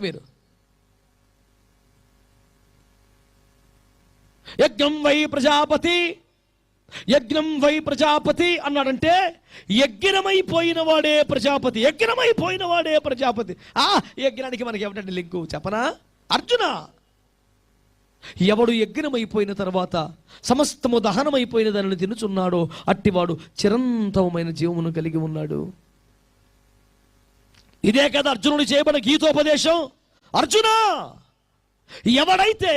మీరు యజ్ఞం వై ప్రజాపతి, యజ్ఞం వై ప్రజాపతి అన్నాడంటే యజ్ఞమైపోయిన వాడే ప్రజాపతి, యజ్ఞమైపోయిన వాడే ప్రజాపతి. యజ్ఞానికి మనకి ఏమిటంటే లింకు చెప్పనా? అర్జున, ఎవడు యజ్ఞమైపోయిన తర్వాత సమస్తము దహనమైపోయిన దానిని తినుచున్నాడో అట్టివాడు చిరంతమైన జీవమును కలిగి ఉన్నాడు. ఇదే కదా అర్జునుడు చేయబడిన గీతోపదేశం. అర్జున, ఎవడైతే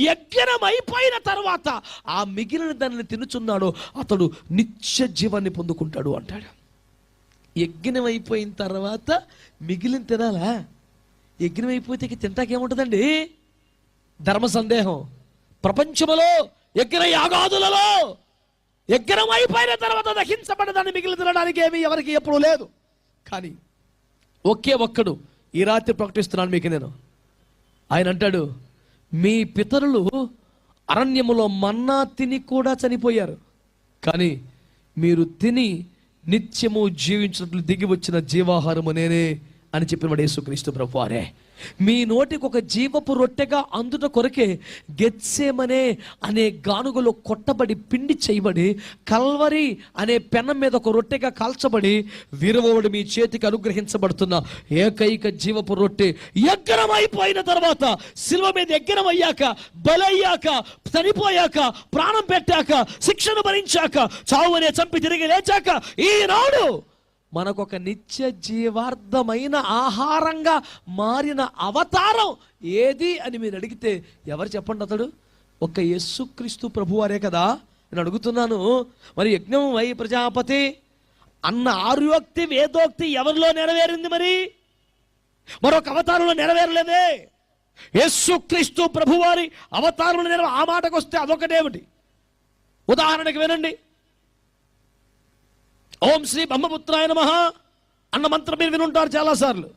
యజ్ఞం అయిపోయిన తర్వాత ఆ మిగిలిన దానిని తినుచున్నాడో అతడు నిత్య జీవాన్ని పొందుకుంటాడు అంటాడు. యజ్ఞం అయిపోయిన తర్వాత మిగిలిన తినాలా? యజ్ఞం అయిపోతే తింటాకేముంటుందండి? ధర్మ సందేహం. ప్రపంచంలో యజ్ఞ యాగాదులలో యజ్ఞం అయిపోయిన తర్వాత దహించబడదాన్ని మిగిలిన తినడానికి ఏమీ ఎవరికి ఎప్పుడూ లేదు. కానీ ఒకే ఒక్కడు ఈ రాత్రి ప్రకటిస్తున్నాను మీకు నేను. ఆయన అంటాడు, మీ పితరులు అరణ్యములో మన్నా తిని కూడా చనిపోయారు, కానీ మీరు తిని నిత్యము జీవించినట్లు దిగి వచ్చిన జీవాహారము నేనే అని చెప్పినవాడు యేసుక్రీస్తు ప్రభువారే. మీ నోటికి ఒక జీవపు రొట్టెగా అందుట కొరకే గెత్సేమనే అనే గానుగలో కొట్టబడి పిండి చేయబడి కల్వరి అనే పెనం మీద ఒక రొట్టెగా కాల్చబడి వీరవోడు మీ చేతికి అనుగ్రహించబడుతున్న ఏకైక జీవపు రొట్టె యజ్ఞం అయిపోయిన తర్వాత, శిలువ మీద యజ్ఞం అయ్యాక, బలయ్యాక, చనిపోయాక, ప్రాణం పెట్టాక, శిక్షను భరించాక, చావునే చంపి తిరిగి లేచాక ఈనాడు మనకొక నిత్య జీవార్థమైన ఆహారంగా మారిన అవతారం ఏది అని మీరు అడిగితే ఎవరు చెప్పండి? అతడు ఒక యేసుక్రీస్తు ప్రభువారే కదా. నేను అడుగుతున్నాను, మరి యజ్ఞం వై ప్రజాపతి అన్న ఆర్యోక్తి వేదోక్తి ఎవరిలో నెరవేరింది? మరి మరొక అవతారంలో నెరవేరలేదే. యేసుక్రీస్తు ప్రభువారి అవతారంలో ఆ మాటకు వస్తే అదొకటేమిటి? ఉదాహరణకి వినండి. ఓం శ్రీ బ్రహ్మపుత్రాయ నమః అన్న మంత్రం మీరు వినుంటారు చాలాసార్లు.